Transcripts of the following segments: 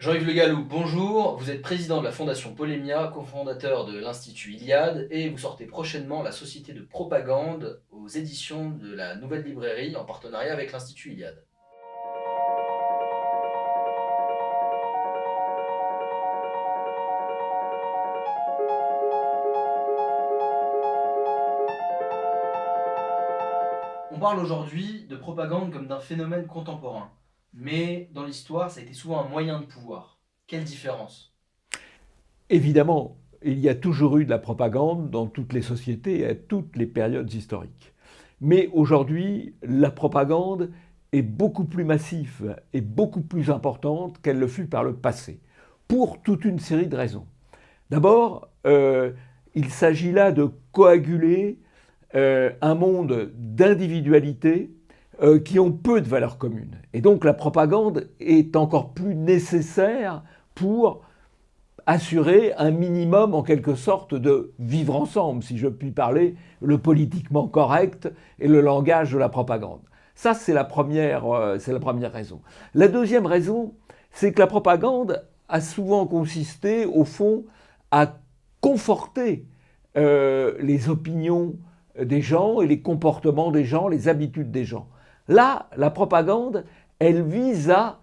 Jean-Yves Le Gallou, bonjour. Vous êtes président de la Fondation Polémia, cofondateur de l'Institut Iliade et vous sortez prochainement La Société de propagande aux éditions de la Nouvelle Librairie en partenariat avec l'Institut Iliade. On parle aujourd'hui de propagande comme d'un phénomène contemporain, mais dans l'histoire, ça a été souvent un moyen de pouvoir. Quelle différence? Évidemment, il y a toujours eu de la propagande dans toutes les sociétés et à toutes les périodes historiques. Mais aujourd'hui, la propagande est beaucoup plus massive et beaucoup plus importante qu'elle le fut par le passé, pour toute une série de raisons. D'abord, il s'agit là de coaguler un monde d'individualités qui ont peu de valeurs communes. Et donc la propagande est encore plus nécessaire pour assurer un minimum en quelque sorte de vivre ensemble, si je puis parler, le politiquement correct et le langage de la propagande. Ça, c'est la première raison. La deuxième raison, c'est que la propagande a souvent consisté, au fond, à conforter les opinions des gens et les comportements des gens, les habitudes des gens. Là, la propagande, elle vise à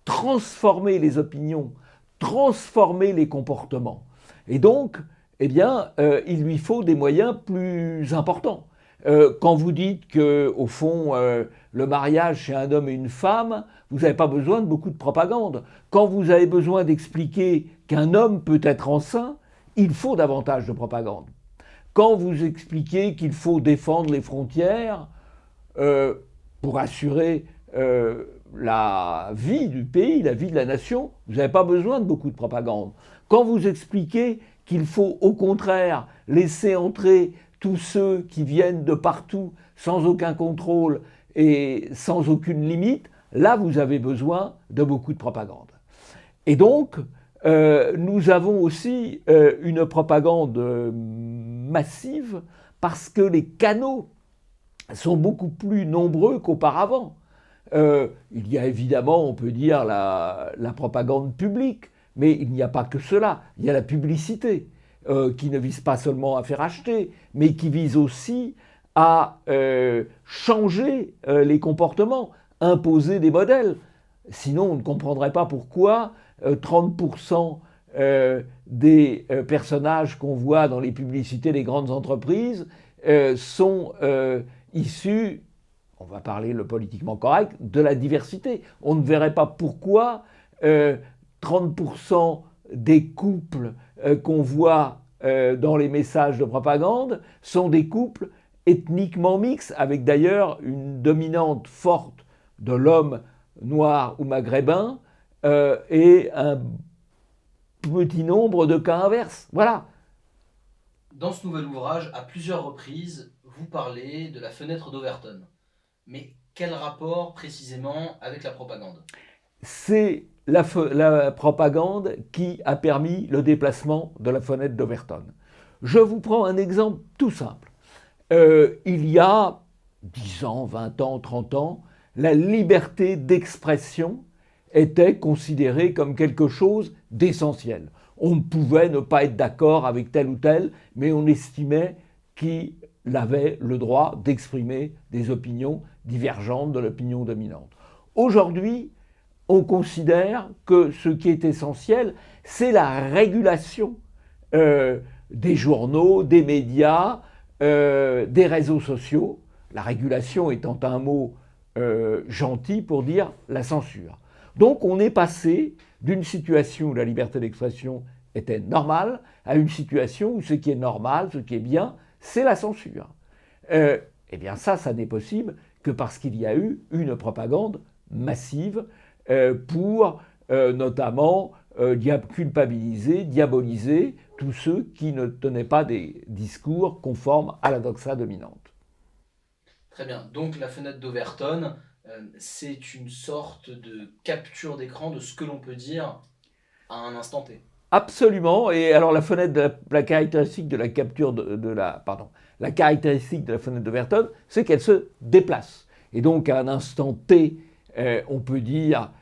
transformer les opinions, transformer les comportements. Et donc, il lui faut des moyens plus importants. Quand vous dites qu'au fond, le mariage chez un homme et une femme, vous n'avez pas besoin de beaucoup de propagande. Quand vous avez besoin d'expliquer qu'un homme peut être enceint, il faut davantage de propagande. Quand vous expliquez qu'il faut défendre les frontières euh, pour assurer la vie du pays, la vie de la nation, vous n'avez pas besoin de beaucoup de propagande. Quand vous expliquez qu'il faut au contraire laisser entrer tous ceux qui viennent de partout sans aucun contrôle et sans aucune limite, là vous avez besoin de beaucoup de propagande. Et donc, nous avons aussi une propagande massive parce que les canaux sont beaucoup plus nombreux qu'auparavant. Il y a évidemment, on peut dire, la propagande publique, mais il n'y a pas que cela. Il y a la publicité, qui ne vise pas seulement à faire acheter, mais qui vise aussi à changer les comportements, imposer des modèles. Sinon, on ne comprendrait pas pourquoi 30% des personnages qu'on voit dans les publicités des grandes entreprises sont issus, on va parler le politiquement correct, de la diversité. On ne verrait pas pourquoi 30% des couples qu'on voit dans les messages de propagande sont des couples ethniquement mixtes, avec d'ailleurs une dominante forte de l'homme noir ou maghrébin et un petit nombre de cas inverses. Voilà. Dans ce nouvel ouvrage, à plusieurs reprises, vous parlez de la fenêtre d'Overton. Mais quel rapport précisément avec la propagande? C'est la propagande qui a permis le déplacement de la fenêtre d'Overton. Je vous prends un exemple tout simple. Il y a 10 ans, 20 ans, 30 ans, la liberté d'expression était considérée comme quelque chose d'essentiel. On pouvait ne pas être d'accord avec tel ou tel, mais on estimait qu'il avait le droit d'exprimer des opinions divergentes de l'opinion dominante. Aujourd'hui, on considère que ce qui est essentiel, c'est la régulation des journaux, des médias, des réseaux sociaux, la régulation étant un mot gentil pour dire la censure. Donc on est passé d'une situation où la liberté d'expression était normale à une situation où ce qui est normal, ce qui est bien, c'est la censure. Eh bien ça n'est possible que parce qu'il y a eu une propagande massive pour notamment culpabiliser, diaboliser tous ceux qui ne tenaient pas des discours conformes à la doxa dominante. Très bien. Donc la fenêtre d'Overton, c'est une sorte de capture d'écran de ce que l'on peut dire à un instant T. Absolument. Et alors la fenêtre, la caractéristique de la capture la caractéristique de la fenêtre d'Overton, c'est qu'elle se déplace. Et donc à un instant T, on peut dire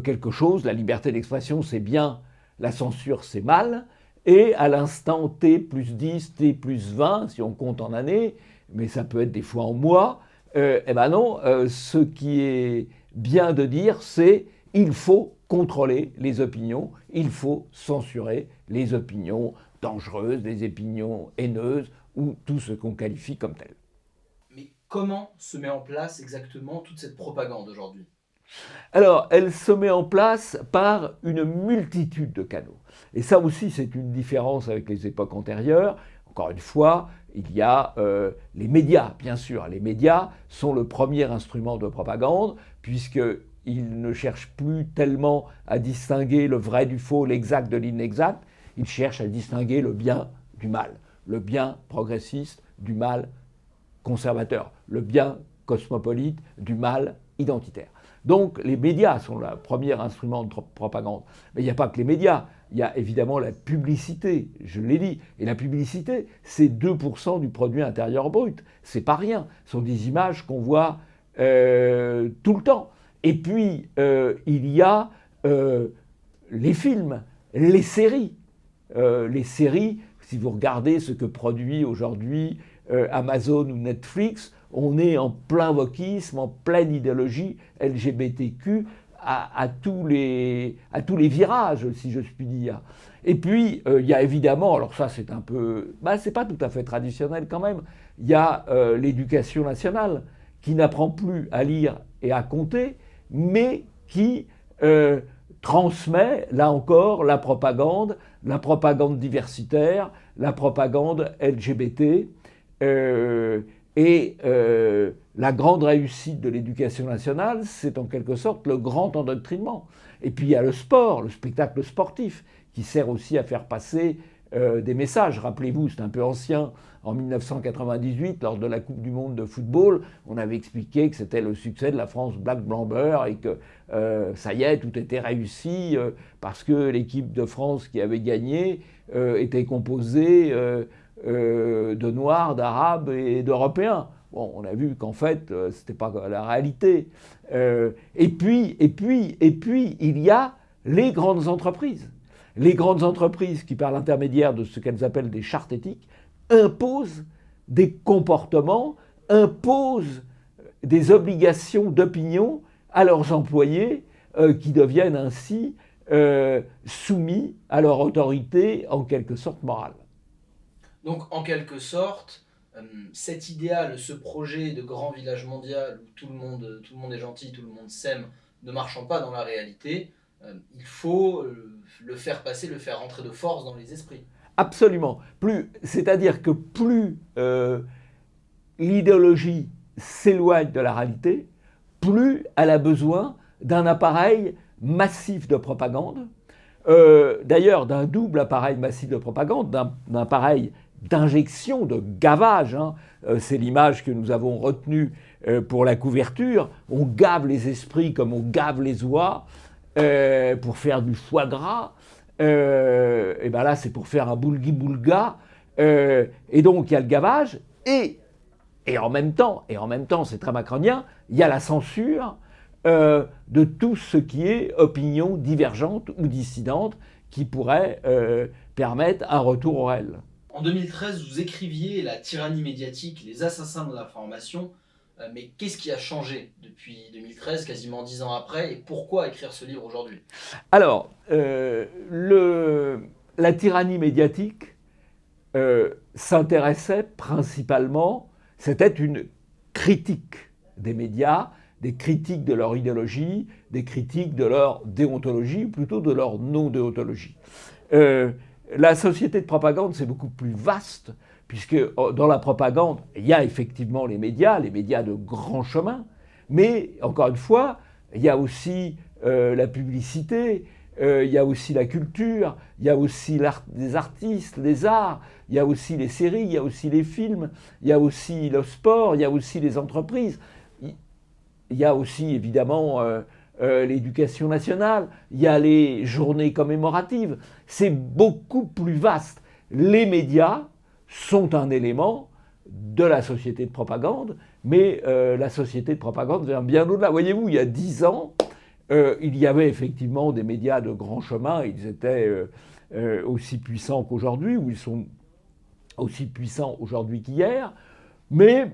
quelque chose, la liberté d'expression c'est bien, la censure c'est mal, et à l'instant T plus 10, T plus 20, si on compte en années, mais ça peut être des fois en mois, eh ben non, ce qui est bien de dire, c'est il faut contrôler les opinions, il faut censurer les opinions dangereuses, les opinions haineuses, ou tout ce qu'on qualifie comme tel. Mais comment se met en place exactement toute cette propagande aujourd'hui? Alors, elle se met en place par une multitude de canaux. Et ça aussi, c'est une différence avec les époques antérieures. Encore une fois, il y a les médias, bien sûr. Les médias sont le premier instrument de propagande, puisqu'ils ne cherchent plus tellement à distinguer le vrai du faux, l'exact de l'inexact. Ils cherchent à distinguer le bien du mal, le bien progressiste du mal conservateur, le bien cosmopolite du mal identitaire. Donc les médias sont le premier instrument de propagande. Mais il n'y a pas que les médias, il y a évidemment la publicité, je l'ai dit. Et la publicité, c'est 2% du produit intérieur brut. C'est pas rien. Ce sont des images qu'on voit tout le temps. Et puis, il y a les films, les séries. Les séries, si vous regardez ce que produit aujourd'hui Amazon ou Netflix, on est en plein wokisme, en pleine idéologie LGBTQ à tous les virages, si je puis dire. Et puis, il y a évidemment, alors ça c'est un peu, c'est pas tout à fait traditionnel quand même, il y a l'éducation nationale qui n'apprend plus à lire et à compter, mais qui transmet, là encore, la propagande diversitaire, la propagande LGBT. La grande réussite de l'éducation nationale, c'est en quelque sorte le grand endoctrinement. Et puis il y a le sport, le spectacle sportif, qui sert aussi à faire passer des messages. Rappelez-vous, c'est un peu ancien, en 1998, lors de la Coupe du Monde de football, on avait expliqué que c'était le succès de la France black blanc beurre et que ça y est, tout était réussi parce que l'équipe de France qui avait gagné était composée de Noirs, d'Arabes et d'Européens. Bon, on a vu qu'en fait, c'était pas la réalité. Et puis, il y a les grandes entreprises. Les grandes entreprises qui, par l'intermédiaire de ce qu'elles appellent des chartes éthiques, imposent des comportements, imposent des obligations d'opinion à leurs employés qui deviennent ainsi soumis à leur autorité en quelque sorte morale. Donc, en quelque sorte, cet idéal, ce projet de grand village mondial où tout le monde est gentil, tout le monde s'aime, ne marchant pas dans la réalité, il faut le faire passer, le faire rentrer de force dans les esprits. Absolument. C'est-à-dire que plus l'idéologie s'éloigne de la réalité, plus elle a besoin d'un appareil massif de propagande, d'ailleurs d'un double appareil massif de propagande, d'un appareil d'injection, de gavage. C'est l'image que nous avons retenue pour la couverture. On gave les esprits comme on gave les oies pour faire du foie gras. Et ben là, c'est pour faire un boulgui-boulga. Et donc, il y a le gavage. Et en même temps, c'est très macronien, il y a la censure de tout ce qui est opinion divergente ou dissidente qui pourrait permettre un retour au réel. En 2013, vous écriviez La tyrannie médiatique, les assassins de l'information. Mais qu'est-ce qui a changé depuis 2013, quasiment 10 ans après, et pourquoi écrire ce livre aujourd'hui? Alors, la tyrannie médiatique s'intéressait principalement, c'était une critique des médias, des critiques de leur idéologie, des critiques de leur déontologie, ou plutôt de leur non-déontologie. La société de propagande, c'est beaucoup plus vaste, puisque dans la propagande, il y a effectivement les médias de grand chemin, mais encore une fois, il y a aussi la publicité, il y a aussi la culture, il y a aussi les artistes, les arts, il y a aussi les séries, il y a aussi les films, il y a aussi le sport, il y a aussi les entreprises, il y a aussi évidemment l'éducation nationale, il y a les journées commémoratives. C'est beaucoup plus vaste. Les médias sont un élément de la société de propagande, mais la société de propagande vient bien au-delà. Voyez-vous, il y a 10 ans, Il y avait effectivement des médias de grand chemin, ils étaient aussi puissants qu'aujourd'hui, ou ils sont aussi puissants aujourd'hui qu'hier, mais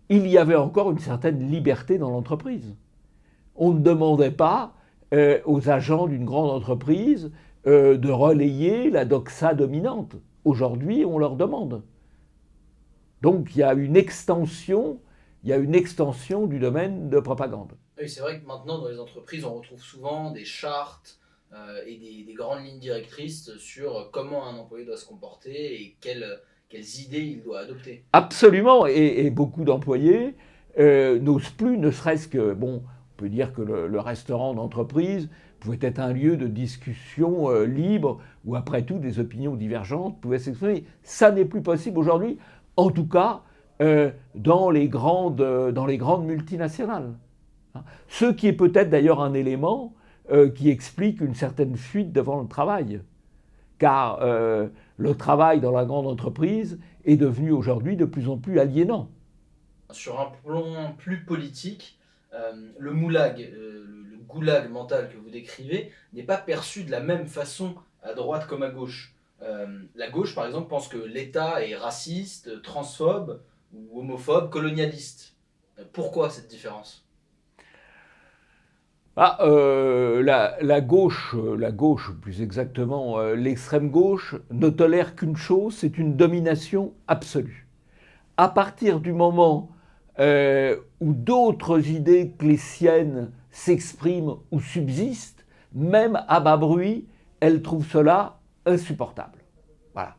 il y avait encore une certaine liberté dans l'entreprise. On ne demandait pas aux agents d'une grande entreprise de relayer la doxa dominante. Aujourd'hui, on leur demande. Donc il y a une extension du domaine de propagande. Oui, c'est vrai que maintenant, dans les entreprises, on retrouve souvent des chartes et des grandes lignes directrices sur comment un employé doit se comporter et quelles idées il doit adopter. Absolument, et beaucoup d'employés n'osent plus, ne serait-ce que, bon, on peut dire que le restaurant d'entreprise pouvait être un lieu de discussion libre, où après tout, des opinions divergentes pouvaient s'exprimer. Ça n'est plus possible aujourd'hui, en tout cas dans les grandes multinationales. Ce qui est peut-être d'ailleurs un élément qui explique une certaine fuite devant le travail. Car le travail dans la grande entreprise est devenu aujourd'hui de plus en plus aliénant. Sur un plan plus politique, le moulag, le goulag mental que vous décrivez, n'est pas perçu de la même façon à droite comme à gauche. La gauche, par exemple, pense que l'État est raciste, transphobe ou homophobe, colonialiste. Pourquoi cette différence? La gauche, plus exactement l'extrême gauche, ne tolère qu'une chose, c'est une domination absolue. À partir du moment où d'autres idées que les siennes s'expriment ou subsistent, même à bas bruit, elle trouve cela insupportable. Voilà.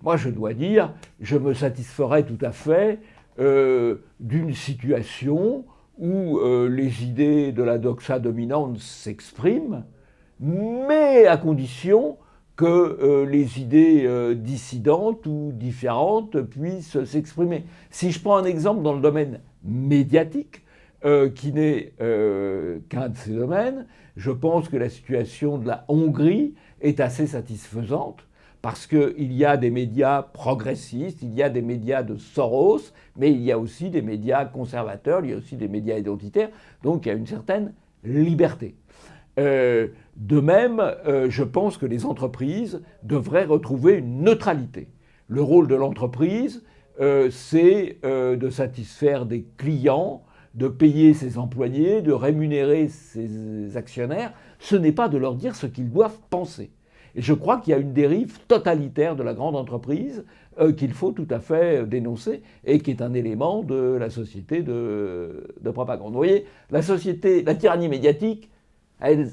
Moi, je dois dire, je me satisferais tout à fait d'une situation où les idées de la doxa dominante s'expriment, mais à condition que les idées dissidentes ou différentes puissent s'exprimer. Si je prends un exemple dans le domaine médiatique, qui n'est qu'un de ces domaines, je pense que la situation de la Hongrie est assez satisfaisante, parce qu'il y a des médias progressistes, il y a des médias de Soros, mais il y a aussi des médias conservateurs, il y a aussi des médias identitaires, donc il y a une certaine liberté. De même, je pense que les entreprises devraient retrouver une neutralité. Le rôle de l'entreprise, c'est de satisfaire des clients, de payer ses employés, de rémunérer ses actionnaires. Ce n'est pas de leur dire ce qu'ils doivent penser. Et je crois qu'il y a une dérive totalitaire de la grande entreprise qu'il faut tout à fait dénoncer et qui est un élément de la société de propagande. Vous voyez, la tyrannie médiatique, elle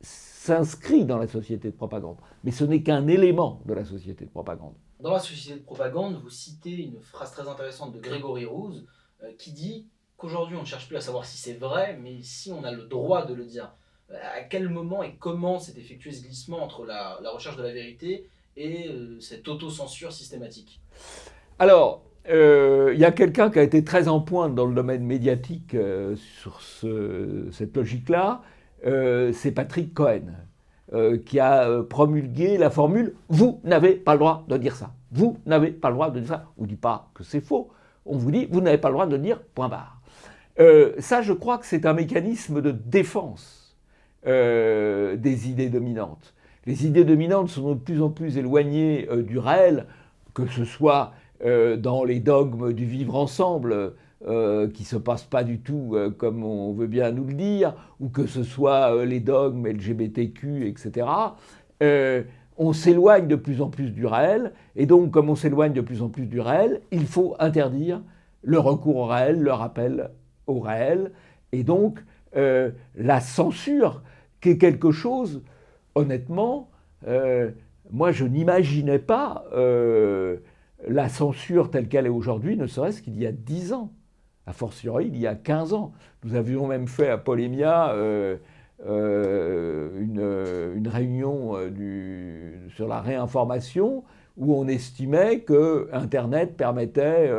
s'inscrit dans la société de propagande, mais ce n'est qu'un élément de la société de propagande. Dans la société de propagande, vous citez une phrase très intéressante de Grégory Rose qui dit qu'aujourd'hui on ne cherche plus à savoir si c'est vrai, mais si on a le droit de le dire. À quel moment et comment s'est effectué ce glissement entre la recherche de la vérité et cette autocensure systématique? Alors, il y a quelqu'un qui a été très en pointe dans le domaine médiatique sur cette logique-là, c'est Patrick Cohen, qui a promulgué la formule « Vous n'avez pas le droit de dire ça. Vous n'avez pas le droit de dire ça. » On ne dit pas que c'est faux, on vous dit « Vous n'avez pas le droit de dire point barre. » Ça, je crois que c'est un mécanisme de défense des idées dominantes. Les idées dominantes sont de plus en plus éloignées du réel, que ce soit dans les dogmes du vivre ensemble, qui ne se passent pas du tout comme on veut bien nous le dire, ou que ce soit les dogmes LGBTQ, etc. On s'éloigne de plus en plus du réel, et donc comme on s'éloigne de plus en plus du réel, il faut interdire le recours au réel, le rappel au réel, et donc la censure, qui est quelque chose, honnêtement, moi je n'imaginais pas la censure telle qu'elle est aujourd'hui, ne serait-ce qu'il y a 10 ans. A fortiori, il y a 15 ans. Nous avions même fait à Polémia une réunion sur la réinformation où on estimait que Internet permettait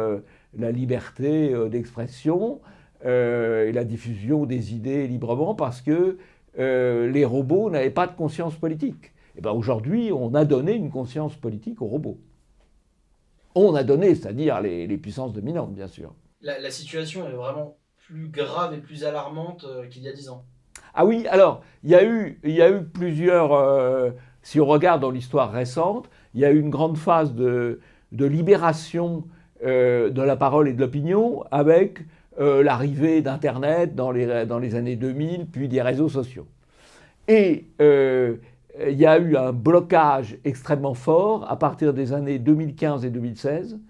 la liberté d'expression et la diffusion des idées librement parce que les robots n'avaient pas de conscience politique. Et bien aujourd'hui, on a donné une conscience politique aux robots. On a donné, c'est-à-dire les puissances dominantes, bien sûr. La situation est vraiment plus grave et plus alarmante qu'il y a 10 ans. Ah oui, alors, il y a eu plusieurs... si on regarde dans l'histoire récente, il y a eu une grande phase de libération de la parole et de l'opinion avec l'arrivée d'Internet dans les années 2000, puis des réseaux sociaux. Et il y a eu un blocage extrêmement fort à partir des années 2015 et 2016,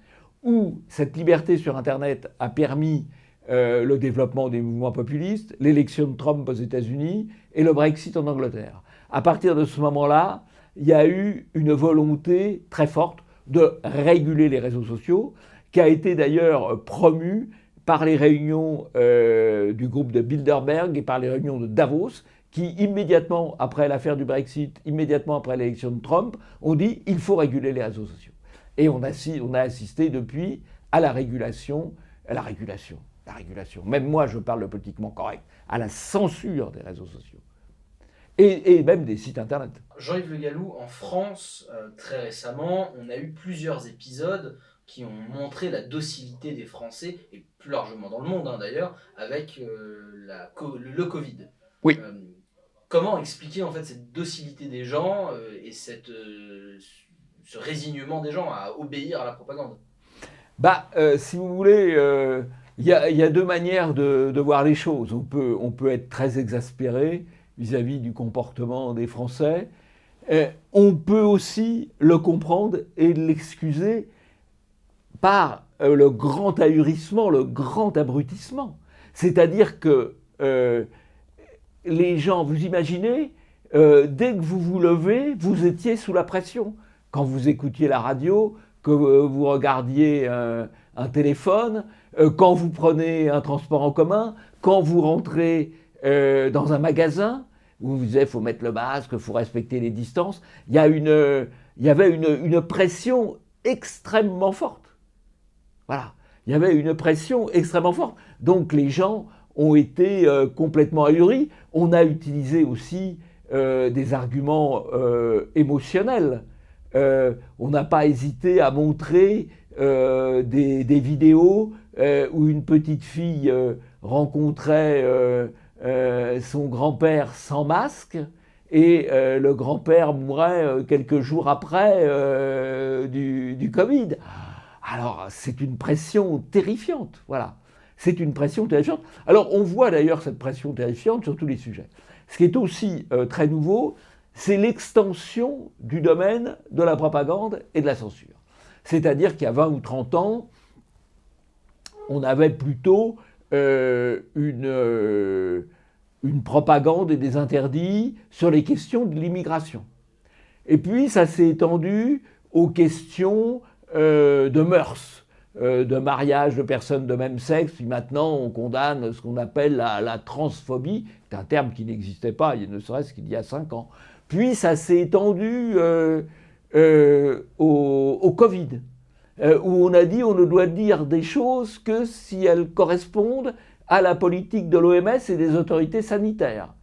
où cette liberté sur Internet a permis le développement des mouvements populistes, l'élection de Trump aux États-Unis et le Brexit en Angleterre. À partir de ce moment-là, il y a eu une volonté très forte de réguler les réseaux sociaux, qui a été d'ailleurs promue par les réunions du groupe de Bilderberg et par les réunions de Davos, qui immédiatement après l'affaire du Brexit, immédiatement après l'élection de Trump, ont dit il faut réguler les réseaux sociaux. Et on a assisté depuis à la régulation. Même moi, je parle de politiquement correct, à la censure des réseaux sociaux. Et même des sites internet. Jean-Yves Le Gallou, en France, très récemment, on a eu plusieurs épisodes qui ont montré la docilité des Français, et plus largement dans le monde d'ailleurs, avec le Covid. Oui. Comment expliquer en fait cette docilité des gens et ce résignement des gens à obéir à la propagande? Si vous voulez, il y a deux manières de voir les choses. On peut être très exaspéré vis-à-vis du comportement des Français. On peut aussi le comprendre et l'excuser par le grand ahurissement, le grand abrutissement. C'est-à-dire que les gens, vous imaginez, dès que vous vous levez, vous étiez sous la pression. Quand vous écoutiez la radio, que vous regardiez un téléphone, quand vous prenez un transport en commun, quand vous rentrez dans un magasin, où vous disiez il faut mettre le masque, il faut respecter les distances, il y avait une pression extrêmement forte. Voilà, il y avait une pression extrêmement forte. Donc les gens ont été complètement ahuris. On a utilisé aussi des arguments émotionnels. On n'a pas hésité à montrer des vidéos où une petite fille rencontrait son grand-père sans masque et le grand-père mourait quelques jours après du Covid. Alors c'est une pression terrifiante, voilà. C'est une pression terrifiante. Alors on voit d'ailleurs cette pression terrifiante sur tous les sujets. Ce qui est aussi très nouveau, c'est l'extension du domaine de la propagande et de la censure. C'est-à-dire qu'il y a 20 ou 30 ans, on avait plutôt une propagande et des interdits sur les questions de l'immigration. Et puis ça s'est étendu aux questions de mœurs, de mariage de personnes de même sexe. Puis maintenant, on condamne ce qu'on appelle la transphobie. C'est un terme qui n'existait pas, ne serait-ce qu'il y a 5 ans. Puis ça s'est étendu au Covid, où on a dit on ne doit dire des choses que si elles correspondent à la politique de l'OMS et des autorités sanitaires.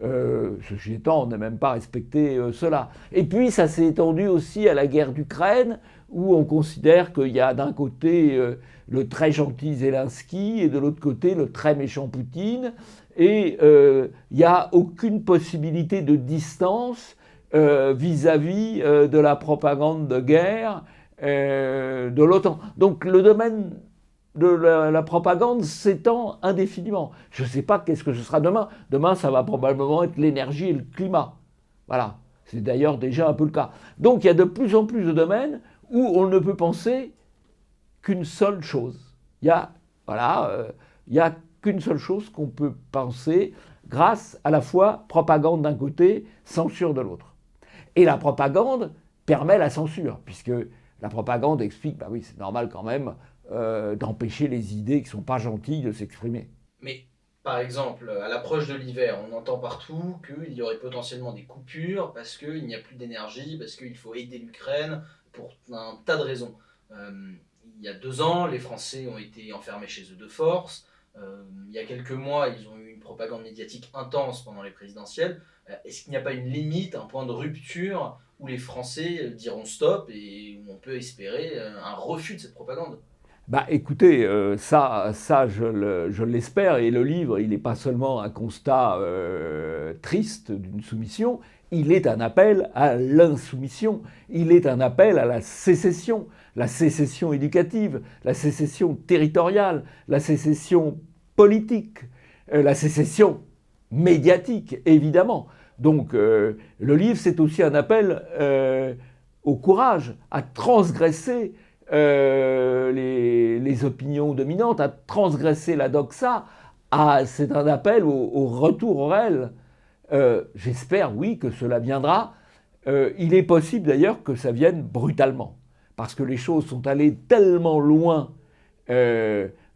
Ceci étant, on n'a même pas respecté cela. Et puis ça s'est étendu aussi à la guerre d'Ukraine, où on considère qu'il y a d'un côté le très gentil Zelensky et de l'autre côté le très méchant Poutine, et il n'y a aucune possibilité de distance vis-à-vis de la propagande de guerre de l'OTAN. Donc le domaine de la propagande s'étend indéfiniment. Je ne sais pas qu'est-ce que ce sera demain. Demain, ça va probablement être l'énergie et le climat. Voilà. C'est d'ailleurs déjà un peu le cas. Donc il y a de plus en plus de domaines où on ne peut penser qu'une seule chose. Il y a qu'une seule chose qu'on peut penser grâce à la fois propagande d'un côté, censure de l'autre. Et la propagande permet la censure, puisque la propagande explique, bah oui, c'est normal quand même d'empêcher les idées qui ne sont pas gentilles de s'exprimer. Mais par exemple, à l'approche de l'hiver, on entend partout qu'il y aurait potentiellement des coupures parce qu'il n'y a plus d'énergie, parce qu'il faut aider l'Ukraine, pour un tas de raisons. Il y a 2 ans, les Français ont été enfermés chez eux de force. Il y a quelques mois, ils ont eu une propagande médiatique intense pendant les présidentielles. Est-ce qu'il n'y a pas une limite, un point de rupture où les Français diront stop et où on peut espérer un refus de cette propagande? Bah, écoutez, je l'espère, et le livre, il n'est pas seulement un constat triste d'une soumission, il est un appel à l'insoumission, il est un appel à la sécession éducative, la sécession territoriale, la sécession politique, la sécession médiatique, évidemment. Donc, le livre, c'est aussi un appel au courage, à transgresser les opinions dominantes, à transgresser la doxa. C'est un appel au retour au réel. J'espère, oui, que cela viendra. Il est possible d'ailleurs que ça vienne brutalement, parce que les choses sont allées tellement loin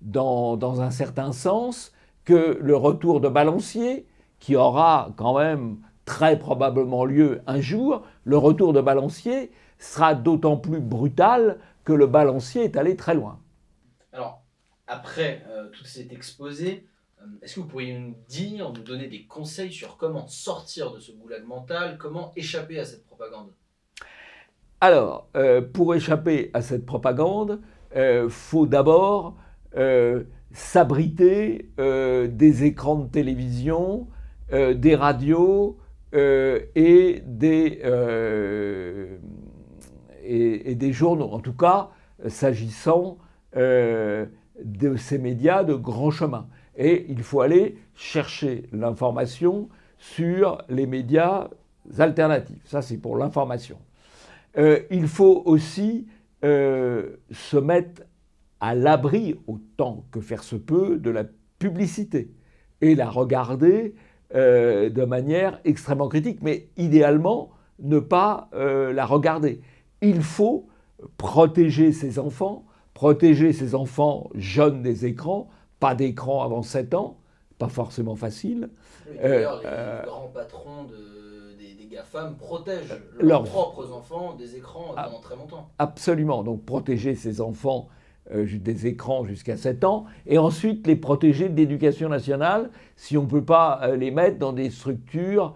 dans un certain sens que le retour de balancier, qui aura quand même très probablement lieu un jour, le retour de balancier sera d'autant plus brutal que le balancier est allé très loin. Alors, après tout cet exposé, est-ce que vous pourriez nous dire, nous donner des conseils sur comment sortir de ce goulag mental, comment échapper à cette propagande? Alors, pour échapper à cette propagande, faut d'abord s'abriter des écrans de télévision, des radios et des journaux. En tout cas, s'agissant de ces médias de grand chemin. Et il faut aller chercher l'information sur les médias alternatifs. Ça, c'est pour l'information. Il faut aussi se mettre à l'abri, autant que faire se peut, de la publicité et la regarder de manière extrêmement critique, mais idéalement ne pas la regarder. Il faut protéger ses enfants jeunes des écrans, pas d'écran avant 7 ans, pas forcément facile. Oui, d'ailleurs, les grands patrons des GAFAM protègent leurs propres enfants des écrans pendant très longtemps. Absolument, donc protéger ses enfants des écrans jusqu'à 7 ans, et ensuite les protéger de l'éducation nationale si on ne peut pas les mettre dans des structures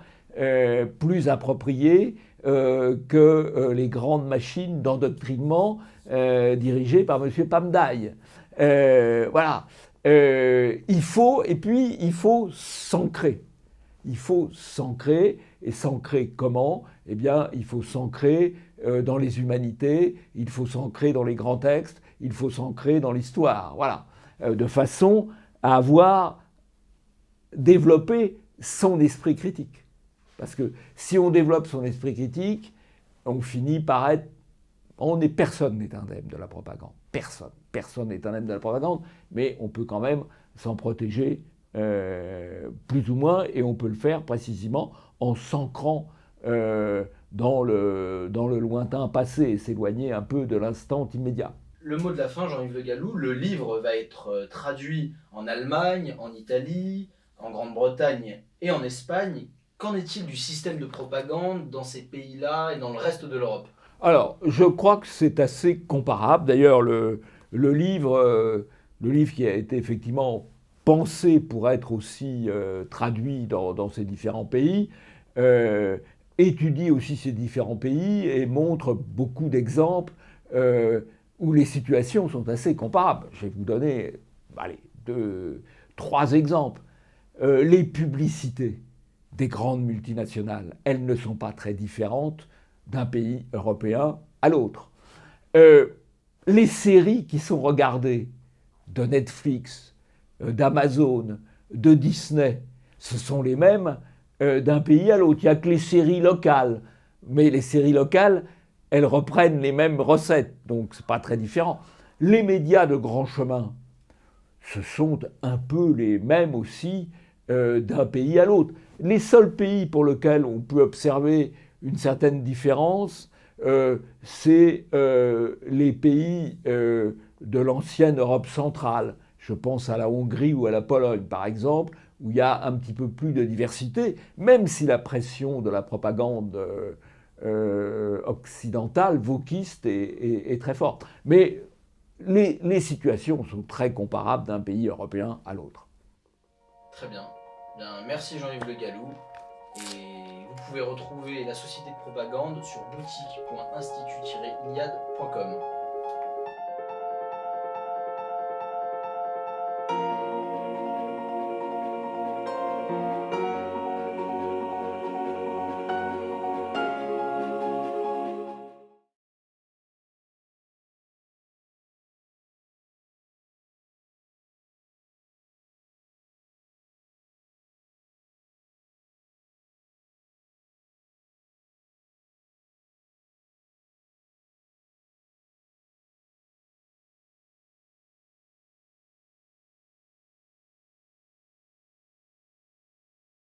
plus appropriées que les grandes machines d'endoctrinement dirigées par M. Pamdaï. Voilà. Il faut s'ancrer. Il faut s'ancrer, et s'ancrer comment? Eh bien, il faut s'ancrer dans les humanités, il faut s'ancrer dans les grands textes, il faut s'ancrer dans l'histoire, voilà, de façon à avoir développé son esprit critique. Parce que si on développe son esprit critique, on finit par être... Personne n'est indemne de la propagande. Personne n'est indemne de la propagande, mais on peut quand même s'en protéger plus ou moins, et on peut le faire précisément en s'ancrant dans le lointain passé et s'éloigner un peu de l'instant immédiat. Le mot de la fin, Jean-Yves Le Gallou, le livre va être traduit en Allemagne, en Italie, en Grande-Bretagne et en Espagne. Qu'en est-il du système de propagande dans ces pays-là et dans le reste de l'Europe? Alors, je crois que c'est assez comparable. D'ailleurs, le livre qui a été effectivement pensé pour être aussi traduit dans ces différents pays, étudie aussi ces différents pays et montre beaucoup d'exemples où les situations sont assez comparables. Je vais vous donner trois exemples. Les publicités des grandes multinationales, elles ne sont pas très différentes d'un pays européen à l'autre. Les séries qui sont regardées de Netflix, d'Amazon, de Disney, ce sont les mêmes d'un pays à l'autre. Il n'y a que les séries locales. Mais les séries locales, elles reprennent les mêmes recettes, donc ce n'est pas très différent. Les médias de grand chemin, ce sont un peu les mêmes aussi d'un pays à l'autre. Les seuls pays pour lesquels on peut observer une certaine différence, c'est les pays de l'ancienne Europe centrale. Je pense à la Hongrie ou à la Pologne, par exemple, où il y a un petit peu plus de diversité, même si la pression de la propagande occidentale, wokiste, est très forte. Mais les situations sont très comparables d'un pays européen à l'autre. Très bien. Bien, merci Jean-Yves Le Gallou. Et vous pouvez retrouver la société de propagande sur boutique.institut-iliade.com.